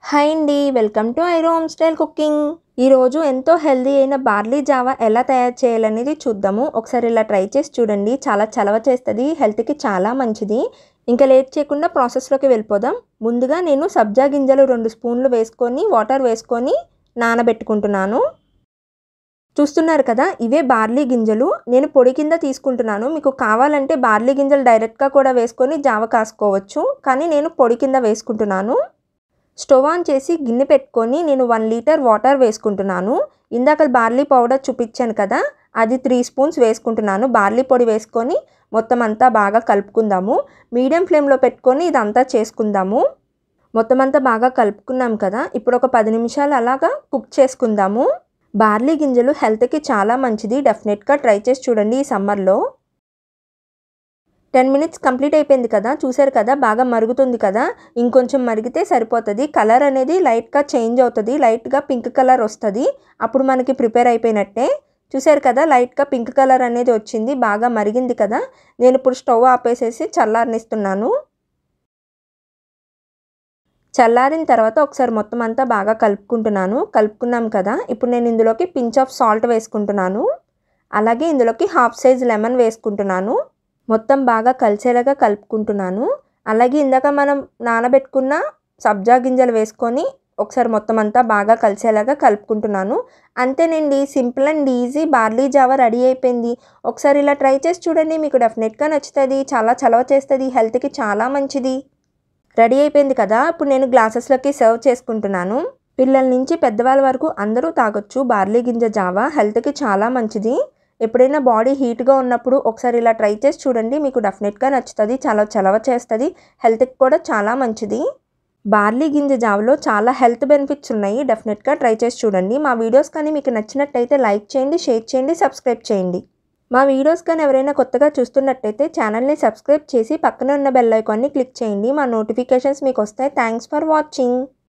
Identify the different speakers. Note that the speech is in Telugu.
Speaker 1: హాయ్ అండి, వెల్కమ్ టు ఐరో హోమ్ స్టైల్ కుకింగ్. ఈరోజు ఎంతో హెల్దీ అయిన బార్లీ జావా ఎలా తయారు చేయాలనేది చూద్దాము. ఒకసారి ఇలా ట్రై చేసి చూడండి. చాలా చలవ చేస్తుంది, హెల్త్కి చాలా మంచిది. ఇంకా లేట్ చేయకుండా ప్రాసెస్లోకి వెళ్ళిపోదాం. ముందుగా నేను సబ్జా గింజలు 2 స్పూన్లు వేసుకొని వాటర్ వేసుకొని నానబెట్టుకుంటున్నాను. చూస్తున్నారు కదా, ఇవే బార్లీ గింజలు. నేను పొడి కింద తీసుకుంటున్నాను. మీకు కావాలంటే బార్లీ గింజలు డైరెక్ట్గా కూడా వేసుకొని జావ కాసుకోవచ్చు, కానీ నేను పొడి కింద వేసుకుంటున్నాను. స్టవ్ ఆన్ చేసి గిన్నె పెట్టుకొని నేను 1 లీటర్ వాటర్ వేసుకుంటున్నాను. ఇందాక బార్లీ పౌడర్ చూపించాను కదా, అది 3 స్పూన్స్ వేసుకుంటున్నాను. బార్లీ పొడి వేసుకొని మొత్తం అంతా బాగా కలుపుకుందాము. మీడియం ఫ్లేమ్లో పెట్టుకొని ఇదంతా చేసుకుందాము. మొత్తం అంతా బాగా కలుపుకున్నాం కదా, ఇప్పుడు ఒక 10 నిమిషాలు అలాగా కుక్ చేసుకుందాము. బార్లీ గింజలు హెల్త్కి చాలా మంచిది. డెఫినెట్గా ట్రై చేసి చూడండి ఈ సమ్మర్లో. 10 మినిట్స్ కంప్లీట్ అయిపోయింది కదా, చూసారు కదా బాగా మరుగుతుంది కదా. ఇంకొంచెం మరిగితే సరిపోతుంది. కలర్ అనేది లైట్గా చేంజ్ అవుతుంది, లైట్గా పింక్ కలర్ వస్తుంది. అప్పుడు మనకి ప్రిపేర్ అయిపోయినట్టే. చూసారు కదా, లైట్గా పింక్ కలర్ అనేది వచ్చింది. బాగా మరిగింది కదా. నేను ఇప్పుడు స్టవ్ ఆపేసేసి చల్లారనిస్తున్నాను. చల్లారిన తర్వాత ఒకసారి మొత్తం అంతా బాగా కలుపుకున్నాం కదా. ఇప్పుడు నేను ఇందులోకి పించ్ ఆఫ్ సాల్ట్ వేసుకుంటున్నాను. అలాగే ఇందులోకి హాఫ్ సైజ్ లెమన్ వేసుకుంటున్నాను. మొత్తం బాగా కలిసేలాగా కలుపుకుంటున్నాను. అలాగే ఇందాక మనం నానబెట్టుకున్న సబ్జా గింజలు వేసుకొని ఒకసారి మొత్తం అంతా బాగా కలిసేలాగా కలుపుకుంటున్నాను. అంతేనండి, simple and easy barley Java ready అయిపోయింది. ఒకసారి ఇలా ట్రై చేసి చూడండి, మీకు డెఫినెట్గా నచ్చుతుంది. చాలా చలవ చేస్తుంది, హెల్త్కి చాలా మంచిది. రెడీ అయిపోయింది కదా, ఇప్పుడు నేను గ్లాసెస్లోకి సర్వ్ చేసుకుంటున్నాను. పిల్లల నుంచి పెద్దవాళ్ళ వరకు అందరూ తాగొచ్చు. బార్లీ గింజ జావా హెల్త్కి చాలా మంచిది. ఎప్పుడైనా బాడీ హీట్గా ఉన్నప్పుడు ఒకసారి ఇలా ట్రై చేసి చూడండి, మీకు డెఫినెట్గా నచ్చుతుంది. చాలా చలవ చేస్తుంది, హెల్త్కి కూడా చాలా మంచిది. బార్లీ గింజ జావలో చాలా హెల్త్ బెనిఫిట్స్ ఉన్నాయి. డెఫినెట్గా ట్రై చేసి చూడండి. మా వీడియోస్ కానీ మీకు నచ్చినట్టయితే లైక్ చేయండి, షేర్ చేయండి, సబ్స్క్రైబ్ చేయండి. మా వీడియోస్ కానీ ఎవరైనా కొత్తగా చూస్తున్నట్టయితే ఛానల్ని సబ్స్క్రైబ్ చేసి పక్కన ఉన్న బెల్ ఐకాన్ని క్లిక్ చేయండి. మా నోటిఫికేషన్స్ మీకు వస్తాయి. Thanks for watching.